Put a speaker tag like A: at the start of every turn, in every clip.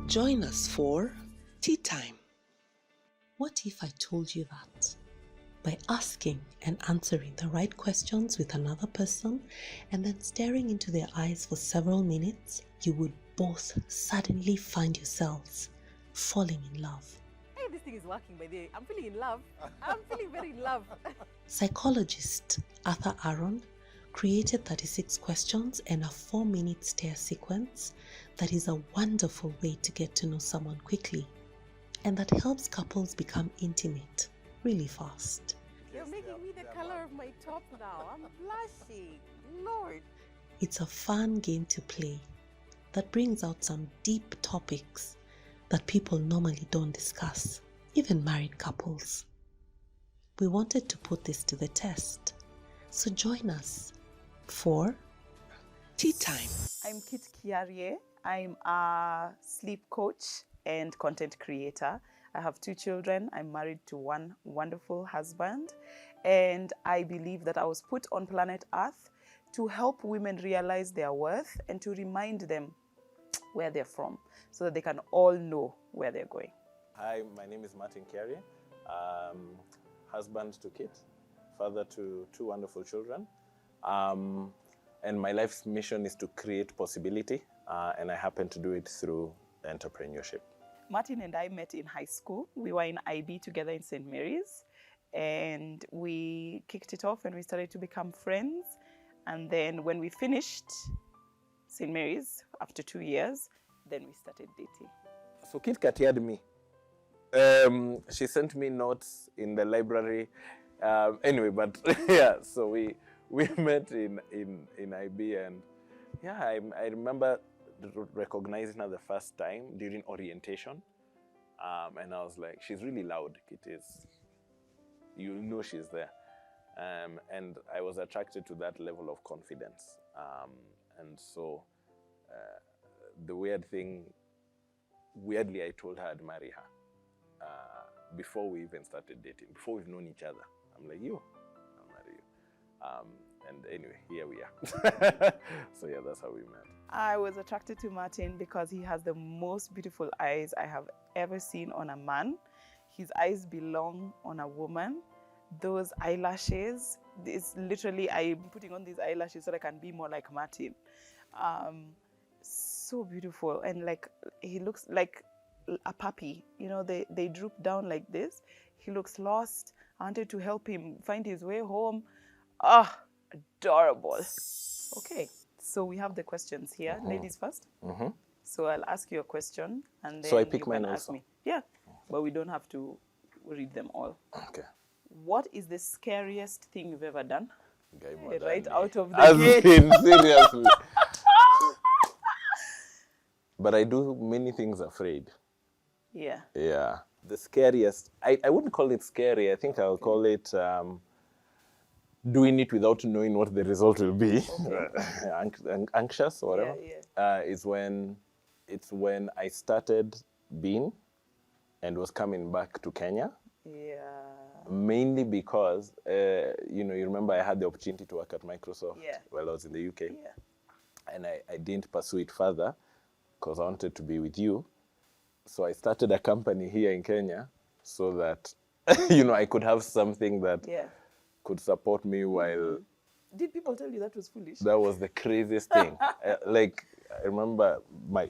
A: Join us for Tea Time. What if I told you that by asking and answering the right questions with another person and then staring into their eyes for several minutes, you would both suddenly find yourselves falling in love?
B: Hey, this thing is working, by the way. I'm feeling in love. I'm feeling very in love.
A: Psychologist Arthur Aaron created 36 questions and a 4-minute stare sequence that is a wonderful way to get to know someone quickly and that helps couples become intimate really fast.
B: You're making me the color of my top now. I'm blushing. Lord.
A: It's a fun game to play that brings out some deep topics that people normally don't discuss, even married couples. We wanted to put this to the test, so join us for Tea Time.
C: I'm Kitt Martin. I'm a sleep coach and content creator. I have 2 children. I'm married to one wonderful husband. And I believe that I was put on planet Earth to help women realize their worth and to remind them where they're from so that they can all know where they're going.
D: Hi, my name is Martin Carey. Husband to Kitt, father to 2 wonderful children. And my life's mission is to create possibility, and I happen to do it through entrepreneurship.
C: Martin and I met in high school. We were in IB together in St. Mary's, and we kicked it off and we started to become friends. And then when we finished St. Mary's after 2 years, then we started dating.
D: So Kitt catiared me. She sent me notes in the library. Anyway, but yeah, so we met in IB, and yeah, I remember recognizing her the first time during orientation, and I was like, she's really loud. Kitt is, you know, she's there, and I was attracted to that level of confidence, and so the weirdly, I told her I'd marry her before we even started dating, before we've known each other. I'm like, I'll marry you. And anyway, here we are. So yeah, that's how we met.
C: I was attracted to Martin because he has the most beautiful eyes I have ever seen on a man. His eyes belong on a woman. Those eyelashes, it's literally, I'm putting on these eyelashes so that I can be more like Martin. So beautiful, and like he looks like a puppy. You know, they droop down like this. He looks lost. I wanted to help him find his way home. Adorable. Okay, so we have the questions here. Ladies first. So I'll ask you a question, and then
D: So I pick
C: you can
D: mine
C: ask
D: also?
C: me. Yeah, but we don't have to read them all.
D: Okay.
C: What is the scariest thing you've ever done?
D: Guy
C: Right
D: Modani.
C: out of the
D: As
C: gate.
D: in, seriously. But I do many things afraid.
C: Yeah.
D: Yeah. The scariest, I wouldn't call it scary. I think I'll call it doing it without knowing what the result will be. Anxious or whatever.
C: Yeah.
D: It's when I started Bean and was coming back to Kenya.
C: Yeah.
D: Mainly because, you remember I had the opportunity to work at Microsoft while I was in the UK.
C: Yeah.
D: And I didn't pursue it further because I wanted to be with you. So I started a company here in Kenya so that, I could have something that could support me while...
C: Did people tell you that was foolish?
D: That was the craziest thing. I remember my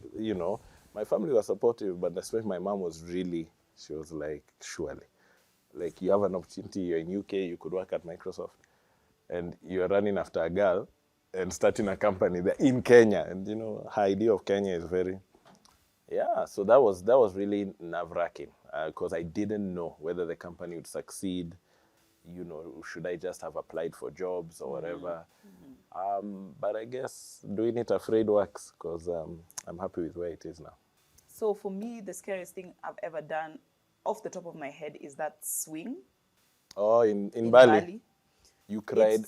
D: family was supportive, but especially my mom was she was like, surely. Like, you have an opportunity, you're in UK, you could work at Microsoft, and you're running after a girl and starting a company there in Kenya. And, her idea of Kenya is very... Yeah, so that was really nerve-wracking because I didn't know whether the company would succeed. Should I just have applied for jobs or whatever? But I guess doing it afraid works because I'm happy with where it is now.
C: So for me, the scariest thing I've ever done, off the top of my head, is that swing.
D: Oh, in Bali? You cried,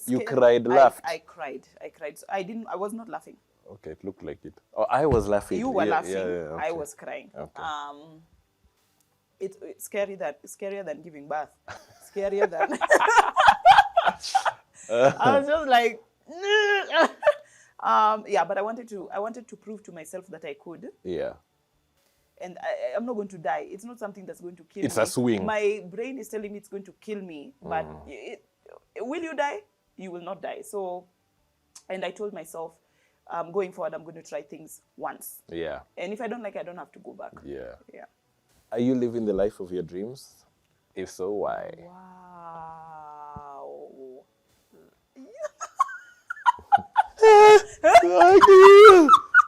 D: laughed.
C: I cried. So I was not laughing.
D: Okay, it looked like it. Oh, I was laughing.
C: You were laughing.
D: Yeah, okay.
C: I was crying.
D: Okay.
C: It's scarier than giving birth. Scarier than... I was just like... yeah, but I wanted to prove to myself that I could.
D: Yeah.
C: and I'm not going to die. It's not something that's going to kill me.
D: It's a swing.
C: My brain is telling me it's going to kill me, but will you die? You will not die. So, and I told myself, going forward, I'm going to try things once.
D: Yeah.
C: And if I don't like it, I don't have to go back.
D: Yeah.
C: Yeah.
D: Are you living the life of your dreams? If so, why?
C: Wow.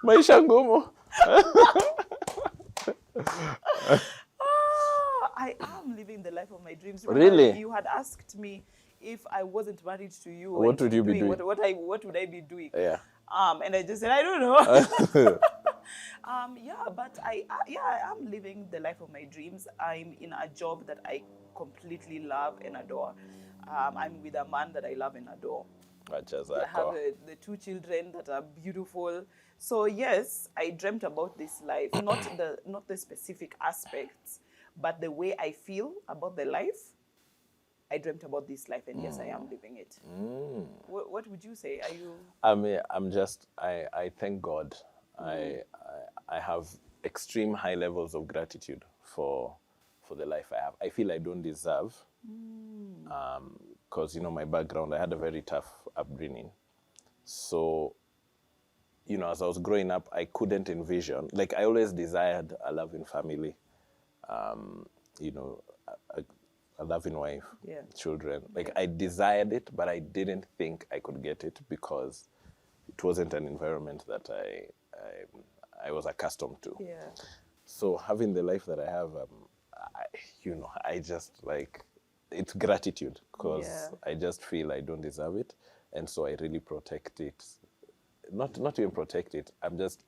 D: Maisha ngumu.
C: I am living the life of my dreams.
D: Really?
C: You had asked me if I wasn't married to you.
D: What would you be doing?
C: What would I be doing?
D: Yeah.
C: And I just said, I don't know. Yeah, but I am living the life of my dreams. I'm in a job that I completely love and adore. I'm with a man that I love and adore. I have the 2 children that are beautiful. So yes, I dreamt about this life, not the specific aspects, but the way I feel about the life. I dreamt about this life, and yes, I am living it. What would you say? Are you?
D: I mean, I thank God. I have extreme high levels of gratitude for the life I have. I feel I don't deserve, because my background, I had a very tough upbringing. So, as I was growing up, I couldn't envision. Like, I always desired a loving family, a loving wife, children. Like, I desired it, but I didn't think I could get it because it wasn't an environment that I was accustomed to.
C: Yeah.
D: So having the life that I have, I just it's gratitude, because I just feel I don't deserve it, and so I really protect it. Not even protect it.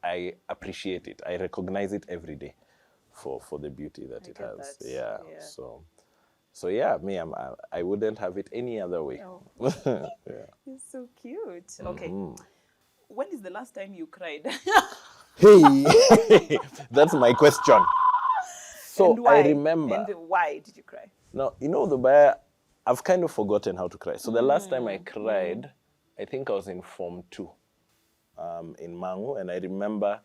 D: I appreciate it. I recognize it every day for the beauty that it has.
C: That.
D: Yeah. So yeah, I wouldn't have it any other way.
C: Oh.
D: Yeah.
C: It's so cute. Okay. When is the last time you cried?
D: Hey, that's my question. So
C: And why?
D: I remember.
C: And why did you cry?
D: Now, I've kind of forgotten how to cry. So the last time I cried, I think I was in Form 2 in Mangu, and I remember.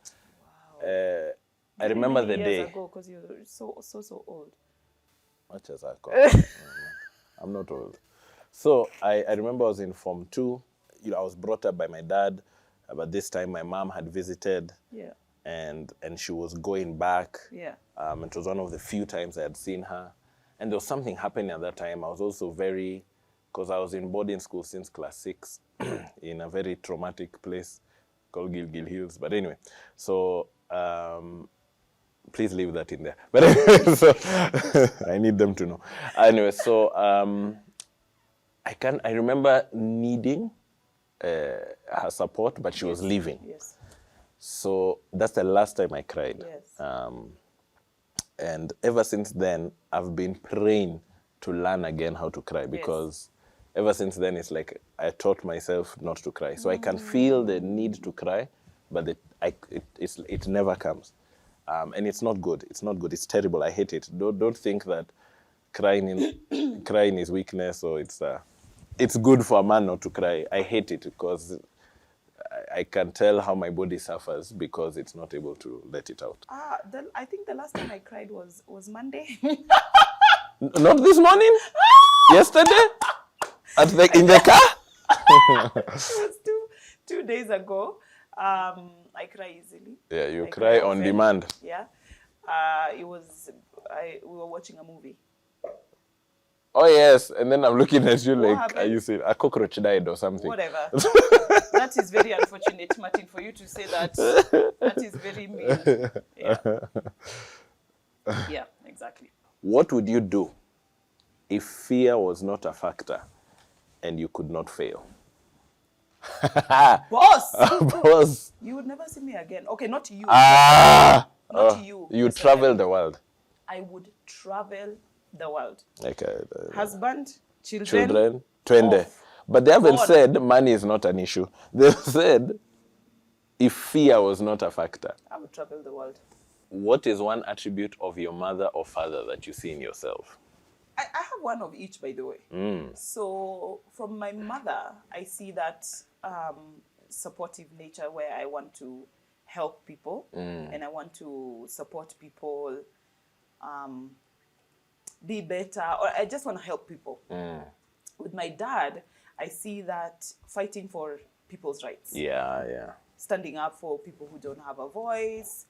C: Wow.
D: I remember the day.
C: Because you're so old.
D: Much as I call. I'm not old. So I remember I was in Form 2. I was brought up by my dad, but this time my mom had visited.
C: Yeah.
D: And she was going back.
C: Yeah.
D: It was one of the few times I had seen her. And there was something happening at that time. I was also because I was in boarding school since class 6 in a very traumatic place called Gilgil Hills. But anyway, so please leave that in there. But anyway, so I need them to know. Anyway, so I remember needing her support, but she was leaving.
C: Yes.
D: So that's the last time I cried.
C: Yes.
D: And ever since then, I've been praying to learn again how to cry, because ever since then, it's like I taught myself not to cry. So I can feel the need to cry, but it never comes. And it's not good. It's not good. It's terrible. I hate it. Don't think that crying is weakness, or it's good for a man not to cry. I hate it because I can tell how my body suffers because it's not able to let it out.
C: I think the last time I cried was Monday.
D: Not this morning? Yesterday? In the car?
C: It was 2 days ago. I cry easily.
D: Yeah, you
C: I
D: cry on
C: often.
D: demand.
C: Yeah. We were watching a movie.
D: Oh, yes. And then I'm looking at you
C: What
D: like,
C: happened?
D: are you saying a cockroach died or something?
C: Whatever. That is very unfortunate, Martin, for you to say that. That is very mean. Yeah. Yeah, exactly.
D: What would you do if fear was not a factor and you could not fail?
C: Boss!
D: Boss.
C: You would never see me again. Okay, not you.
D: Not
C: you.
D: You
C: Yes,
D: travel the world.
C: I would travel the world.
D: Like
C: Husband, children.
D: Twende.
C: off.
D: But they haven't
C: God.
D: said money is not an issue. They've said if fear was not a factor.
C: I would travel the world.
D: What is one attribute of your mother or father that you see in yourself?
C: I have one of each, by the way. So from my mother, I see that supportive nature where I want to help people and I want to support people, be better, or I just want to help people. With my dad, I see that fighting for people's rights.
D: Yeah.
C: Standing up for people who don't have a voice.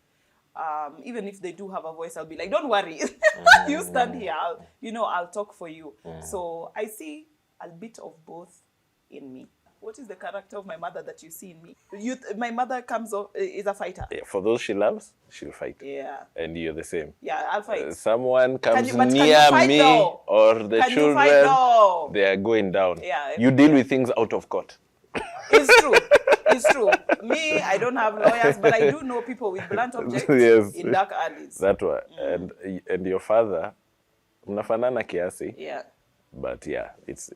C: Even if they do have a voice, I'll be like, don't worry. You stand here. I'll talk for you. So I see a bit of both in me. What is the character of my mother that you see in me? My mother is a fighter.
D: Yeah, for those she loves, she'll fight.
C: Yeah.
D: And you're the same.
C: Yeah, I'll fight.
D: Someone comes
C: can you
D: near
C: fight
D: me
C: though?
D: or the
C: Can you
D: children,
C: fight though?
D: they are going down.
C: Yeah.
D: You deal with things out of court.
C: It's true. It's true. Me, I don't have lawyers, but I do know people with blunt objects
D: Yes.
C: in dark alleys.
D: That one. And your father, mnafanana kiasi.
C: Yeah.
D: But yeah,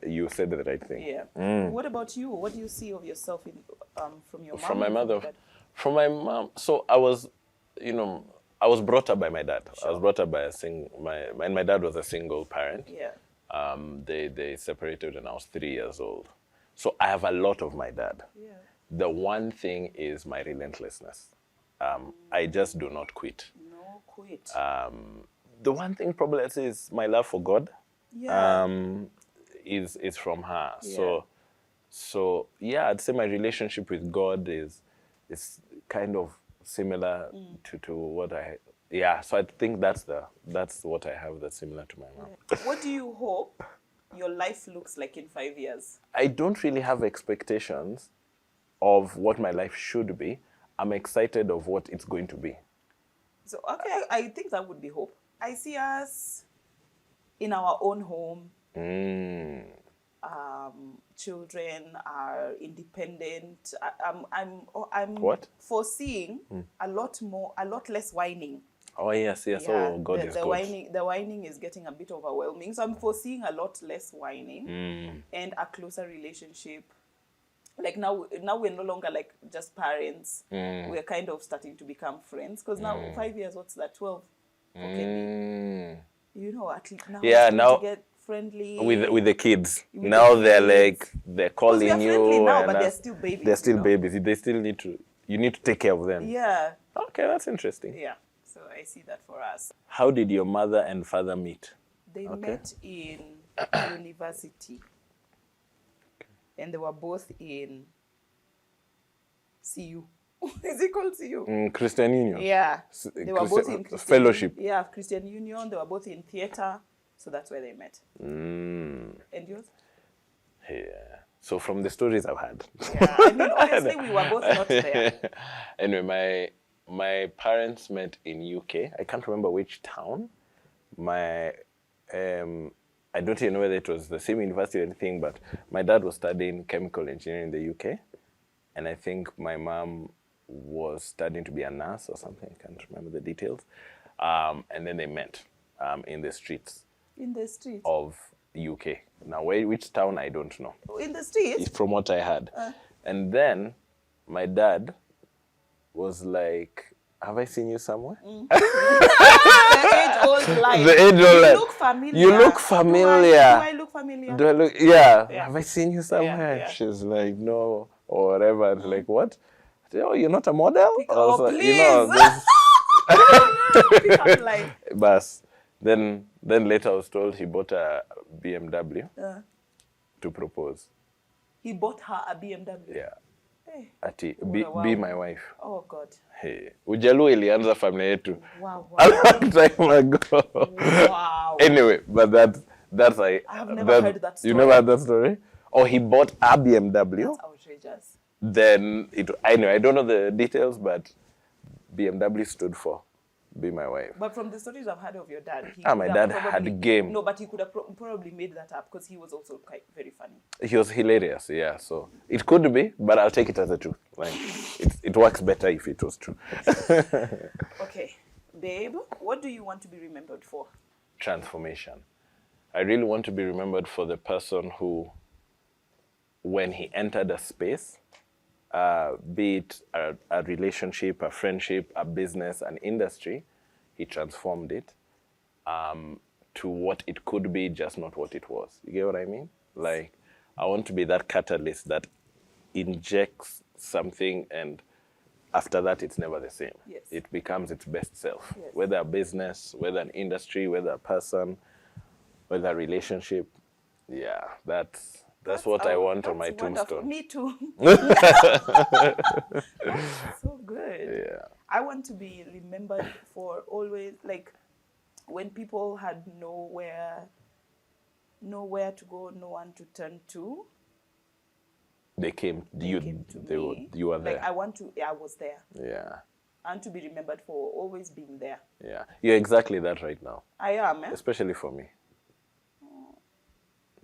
D: you said the right thing.
C: Yeah. What about you? What do you see of yourself from your mom?
D: From my mother.
C: Dad?
D: From my mom. So I was brought up by my dad.
C: Sure.
D: I was brought up by my dad was a single parent.
C: Yeah.
D: They separated when I was 3 years old. So I have a lot of my dad.
C: Yeah.
D: The one thing is my relentlessness. I just do not quit.
C: No quit.
D: The one thing probably I'd say is my love for God.
C: Yeah.
D: Is from her.
C: Yeah.
D: So yeah, I'd say my relationship with God is kind of similar to what so I think that's what I have that's similar to my mom.
C: Yeah. What do you hope your life looks like in 5 years?
D: I don't really have expectations of what my life should be. I'm excited of what it's going to be.
C: So okay, I think that would be hope. I see us in our own home. Children are independent. I'm
D: What?
C: foreseeing a lot less whining.
D: Oh yes.
C: Yeah,
D: Oh, God is
C: the
D: good.
C: whining is getting a bit overwhelming. So I'm foreseeing a lot less whining and a closer relationship. Like now we're no longer like just parents. We're kind of starting to become friends. Because now 5 years, what's that? 12. Okay. At least now
D: Yeah,
C: we're
D: now
C: to get friendly
D: with the kids.
C: With
D: Now
C: the
D: they're
C: kids.
D: they're
C: Because
D: calling
C: we are
D: you.
C: friendly now,
D: and
C: but they're still babies.
D: They're still
C: you know?
D: babies. They still you need to take care of them.
C: Yeah.
D: Okay, that's interesting.
C: Yeah. So I see that for us.
D: How did your mother and father meet?
C: They met in university. And they were both in CU. Is it called CU?
D: Christian Union.
C: Yeah. They were both in Christian
D: fellowship.
C: Yeah, Christian Union. They were both in theater. So that's where they met. And yours?
D: Yeah. So from the stories I've had.
C: Yeah. I mean, honestly, we were both not there.
D: Anyway, my parents met in UK. I can't remember which town. I don't even know whether it was the same university or anything, but my dad was studying chemical engineering in the UK. And I think my mom was studying to be a nurse or something. I can't remember the details. And then they met in the streets.
C: In the streets?
D: Of UK. Now, which town, I don't know.
C: In the streets?
D: From what I had. And then my dad was like, have I seen you somewhere?
C: The age-old lie.
D: The age-old lie.
C: You look familiar.
D: You look familiar.
C: Do I look familiar?
D: Do I look? Yeah.
C: Yeah.
D: Have I seen you somewhere?
C: Yeah.
D: She's like, no, or whatever. And like, what? I said, oh, you're not a model?
C: Oh,
D: So,
C: please. Pick up line.
D: Bas. Then later I was told he bought a BMW to propose.
C: He bought her a BMW.
D: Yeah.
C: Hey.
D: Ati,
C: Wow.
D: be my wife.
C: Oh, God.
D: Hey. Ujaluo ilianza familia yetu
C: Wow.
D: a long time ago.
C: Wow.
D: Anyway, but that's
C: I have never heard that story.
D: You never heard that story? Oh, he bought a BMW.
C: That's outrageous.
D: Then I don't know the details, but BMW stood for be my wife.
C: But from the stories I've heard of your dad,
D: My dad had game.
C: No, but he could have probably made that up because he was also quite very funny.
D: He was hilarious, yeah. So it could be, but I'll take it as a truth. Like it works better if it was true.
C: Okay, babe, what do you want to be remembered for?
D: Transformation. I really want to be remembered for the person who, when he entered a space, be it a relationship, a friendship, a business, an industry, he transformed it to what it could be, just not what it was. You get what I mean? Like, I want to be that catalyst that injects something and after that, it's never the same.
C: Yes.
D: It becomes its best self.
C: Yes.
D: Whether a business, whether an industry, whether a person, whether a relationship. Yeah, that's what I want on my tombstone.
C: Me too. That's so good.
D: Yeah.
C: I want to be remembered for always, like, when people had nowhere to go, no one to turn to.
D: They came.
C: They came to me.
D: You were there.
C: Like, I was there.
D: Yeah.
C: I want to be remembered for always being there.
D: Yeah. You're exactly that right now.
C: I am, eh?
D: Especially for me.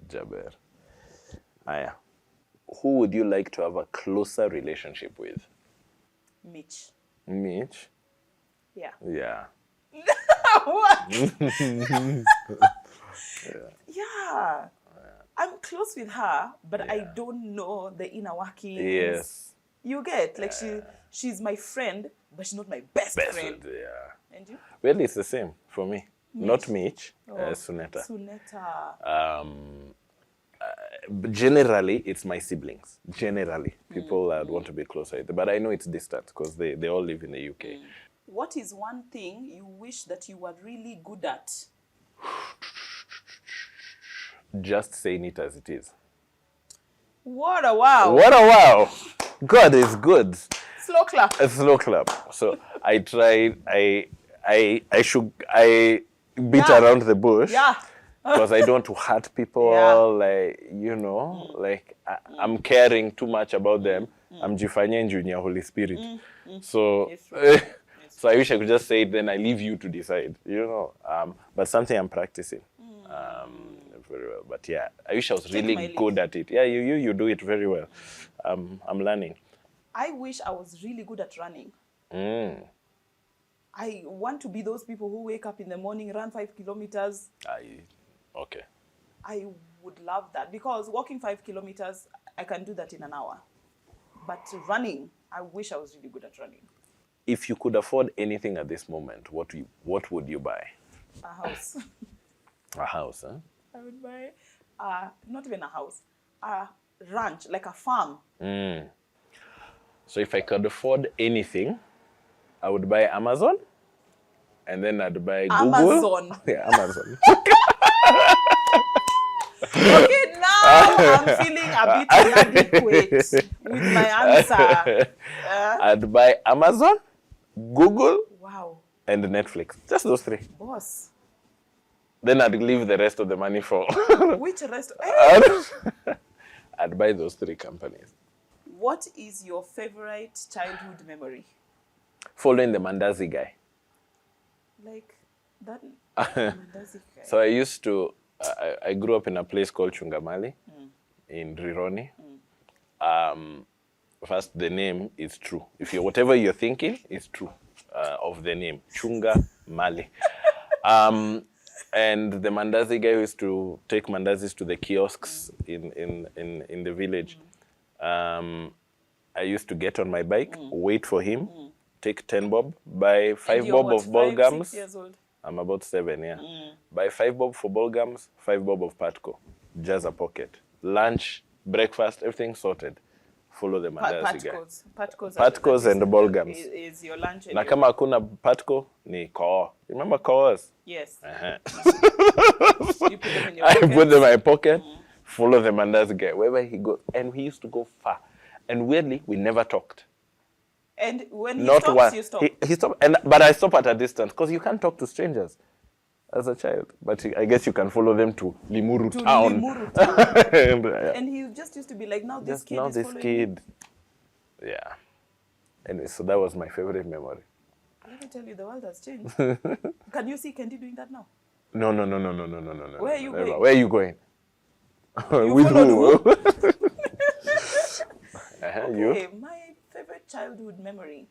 D: Jaber. Aya. Who would you like to have a closer relationship with?
C: Mitch.
D: Mitch?
C: Yeah.
D: Yeah.
C: What? Yeah. I'm close with her, but I don't know the inner workings.
D: Yes.
C: You get, like, she's my friend, but she's not my best friend.
D: Yeah.
C: And you?
D: Well, it's the same for me. Not Mitch, Suneta.
C: Suneta.
D: Generally, it's my siblings. Generally, people I'd want to be closer with. But I know it's distant because they all live in the UK.
C: What is one thing you wish that you were really good at?
D: Just saying it as it is.
C: What a wow.
D: What a wow. God is good.
C: Slow clap.
D: A slow clap. So I tried, I beat around the bush.
C: Yeah.
D: Because I don't want to hurt people, like, you know, like I'm caring too much about them. I'm Jifanya Junior Holy Spirit. So, so I wish I could just say it, then I leave you to decide, you know. But something I'm practicing very well. But yeah, I wish I was really good at it. Yeah, you do it very well. I'm learning.
C: I wish I was really good at running. I want to be those people who wake up in the morning, run 5 kilometers.
D: Okay.
C: I would love that, because walking 5 kilometers, I can do that in an hour. But running, I wish I was really good at running.
D: If you could afford anything at this moment, what would you buy?
C: A house.
D: A house, huh?
C: I would buy, not even a house, a ranch, like a farm.
D: So if I could afford anything, I would buy Amazon, and then I'd buy Google.
C: Amazon.
D: Yeah, Amazon.
C: Okay, now I'm feeling a bit inadequate with my answer.
D: I'd buy Amazon, Google,
C: Wow.
D: and Netflix. Just those three.
C: Boss.
D: Then I'd leave the rest of the money for...
C: Which rest?
D: I'd buy those three companies.
C: What is your favorite childhood memory?
D: Following the Mandazi guy.
C: Like that Mandazi guy.
D: So I used to... I grew up in a place called Chungamali in Rironi. First, the name is true. Whatever you're thinking is true of the name, Chunga Mali. And the Mandazi guy used to take Mandazis to the kiosks in the village. I used to get on my bike, wait for him, take 10 bob, buy 5 bob of ball gums.
C: 6 years old?
D: I'm about 7, yeah. Buy 5 bob for ball gums, 5 bob of Patco. Just a pocket. Lunch, breakfast, everything sorted. Follow the Mandazi guy. Patcos and the ball gums.
C: Is your lunch and
D: Na kama hakuna Patco, ni koo. Remember koos?
C: Yes.
D: Uh-huh.
C: You put them in your
D: I
C: pocket.
D: put them in my pocket, follow the Mandazi guy, wherever he goes. And he used to go far. And weirdly, we never talked.
C: And when he
D: Not
C: stops,
D: one.
C: you stop.
D: He stopped, but I stop at a distance because you can't talk to strangers as a child. But I guess you can follow them to Limuru town.
C: Limuru town.
D: and
C: And he just used to be like, now this
D: just
C: kid
D: now
C: is
D: this
C: following
D: kid. Yeah. Anyway, so that was my favorite memory.
C: Let me tell you, the world has changed. Can you see Kendi doing that now?
D: No.
C: Where are you
D: never.
C: going?
D: Where are you going?
C: You
D: With
C: followed
D: who? You?
C: Okay, my favorite childhood memory.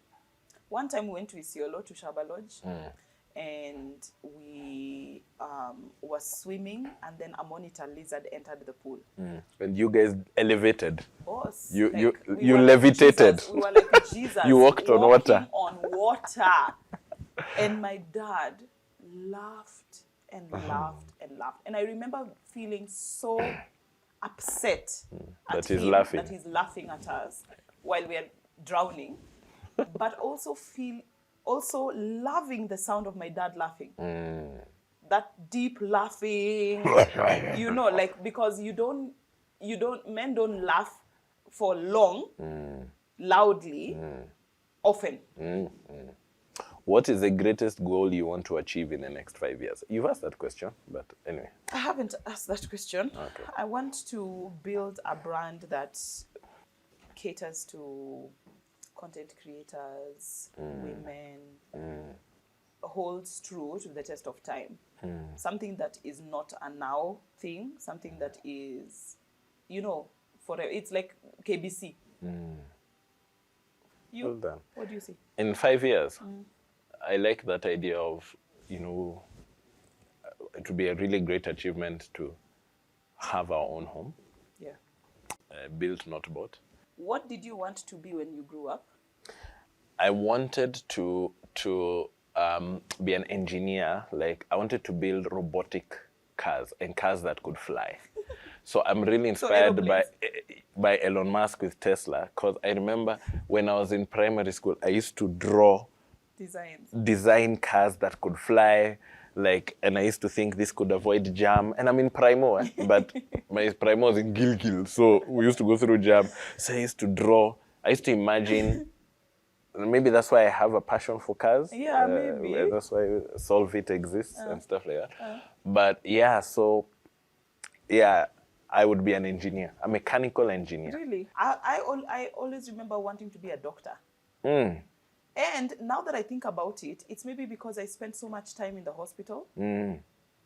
C: One time we went to Isiolo, to Shaba Lodge, and we were swimming, and then a monitor lizard entered the pool.
D: And you guys elevated.
C: Boss,
D: You
C: we were like
D: levitated.
C: Jesus. We were like Jesus.
D: You walked on water.
C: On water. And my dad laughed and laughed and laughed. And I remember feeling so upset
D: That
C: at
D: he's
C: him,
D: laughing.
C: that he's laughing at us while we are drowning. but also loving the sound of my dad laughing. That deep laughing, like, because men don't laugh for long, loudly, often.
D: What is the greatest goal you want to achieve in the next 5 years? You've asked that question, but anyway.
C: I haven't asked that question.
D: Okay.
C: I want to build a brand that caters to content creators, women, holds true to the test of time. Something that is not a now thing, something that is, forever. It's like KBC.
D: Well done.
C: What do you see?
D: In 5 years, I like that idea of, it would be a really great achievement to have our own home.
C: Yeah.
D: Built, not bought.
C: What did you want to be when you grew up?
D: I wanted to be an engineer. Like, I wanted to build robotic cars and cars that could fly. So I'm really inspired by Elon Musk with Tesla, because I remember when I was in primary school, I used to draw design cars that could fly, and I used to think this could avoid jam. And I'm in Primo, but my Primo was in Gilgil, so we used to go through jam. So I used to draw, I used to imagine. Maybe that's why I have a passion for cars.
C: Yeah, maybe.
D: That's why Solve It exists and stuff like that. But yeah, I would be an engineer, a mechanical engineer.
C: Really? I always remember wanting to be a doctor. And now that I think about it, it's maybe because I spent so much time in the hospital.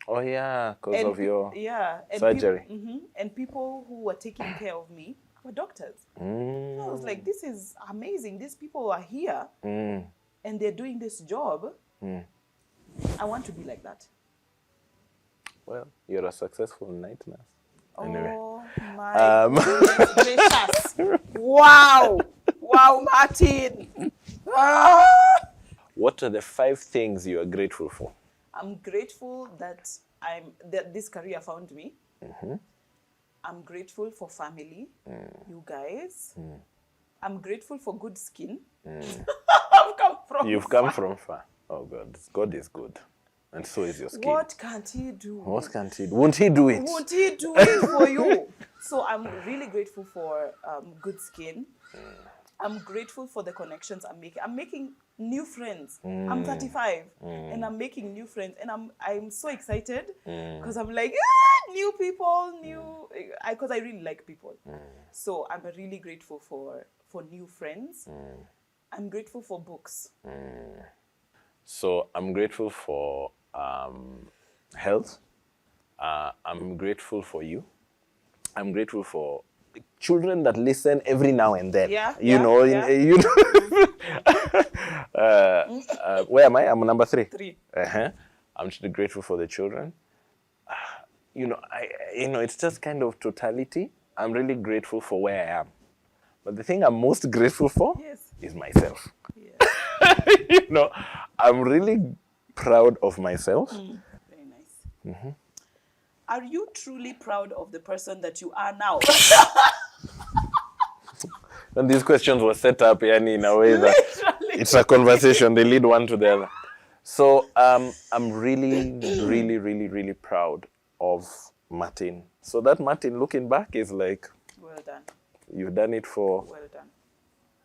D: Oh yeah, because of your
C: and
D: surgery.
C: And people who were taking care of me were doctors. So I was like, this is amazing. These people are here and they're doing this job. I want to be like that.
D: Well, you're a successful night nurse. Anyway.
C: Oh my goodness gracious. Wow, Martin.
D: What are the 5 things you are grateful for?
C: I'm grateful that this career found me. I'm grateful for family, you guys. I'm grateful for good skin.
D: You've come from far. Oh God, God is good. And so is your skin.
C: What can't he do?
D: What can't he do? Won't he do it?
C: Won't he do it for you? So I'm really grateful for good skin. I'm grateful for the connections I'm making. I'm making new friends. I'm 35 and I'm making new friends. And I'm so excited because I'm like, new people, because I really like people. So I'm really grateful for new friends. I'm grateful for books.
D: So I'm grateful for health. I'm grateful for you. I'm grateful for children that listen every now and then. Where am I? I'm number 3.
C: 3.
D: I'm just grateful for the children. It's just kind of totality. I'm really grateful for where I am. But the thing I'm most grateful for is myself. Yeah. I'm really proud of myself.
C: Very nice. Are you truly proud of the person that you are now?
D: And these questions were set up in a way that it's a conversation. They lead one to the other. So I'm really, really, really, really proud of Martin. So that Martin looking back is like,
C: well done.
D: You've done it for
C: Well done.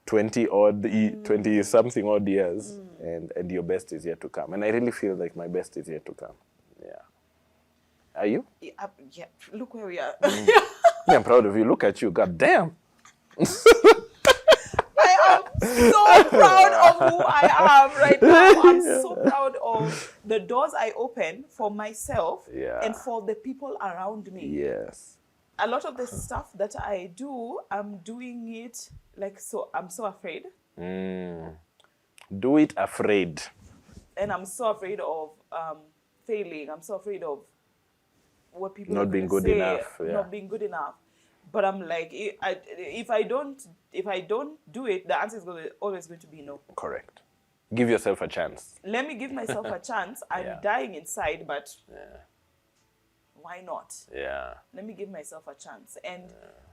D: 20 something odd years, and your best is yet to come. And I really feel like my best is yet to come. Yeah. Are you?
C: Yeah. Look where we are.
D: I'm proud of you. Look at you. God damn.
C: I am so proud of who I am right now. I'm so proud of the doors I open for myself and for the people around me.
D: Yes.
C: A lot of the stuff that I do, I'm doing it I'm so afraid.
D: Do it afraid.
C: And I'm so afraid of failing. I'm so afraid of what people
D: not
C: are
D: being
C: gonna
D: good
C: say,
D: enough. Yeah.
C: Not being good enough. But I'm like, if I don't do it, the answer is always going to be no.
D: Correct. Give yourself a chance.
C: Let me give myself a chance. I'm dying inside, but why not?
D: Yeah.
C: Let me give myself a chance. And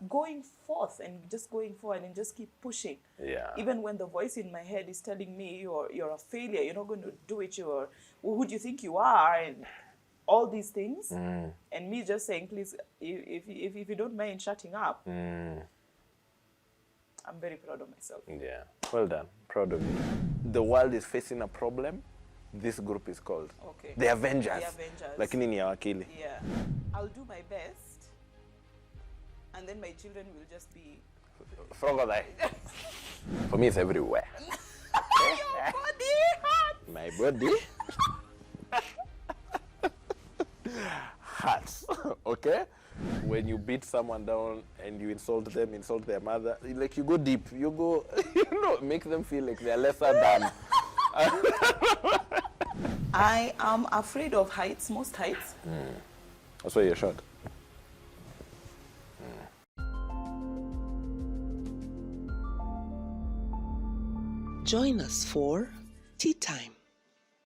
C: going forth and just going forward and just keep pushing.
D: Yeah.
C: Even when the voice in my head is telling me you're a failure, you're not going to do it, who do you think you are? And all these things. And me just saying, please, if you don't mind shutting up, I'm very proud of myself.
D: Yeah. Well done. Proud of you. The world is facing a problem. This group is called the Avengers.
C: The Avengers.
D: Lakini ni wakili.
C: Yeah. I'll do my best. And then my children will just be...
D: Froggle. For me, it's everywhere.
C: Your body hurts.
D: My body hurts. Okay? When you beat someone down and you insult them, insult their mother, like you go deep. You go, make them feel like they're lesser than.
C: I am afraid of heights, most heights.
D: That's why you're short.
A: Join us for Tea Time.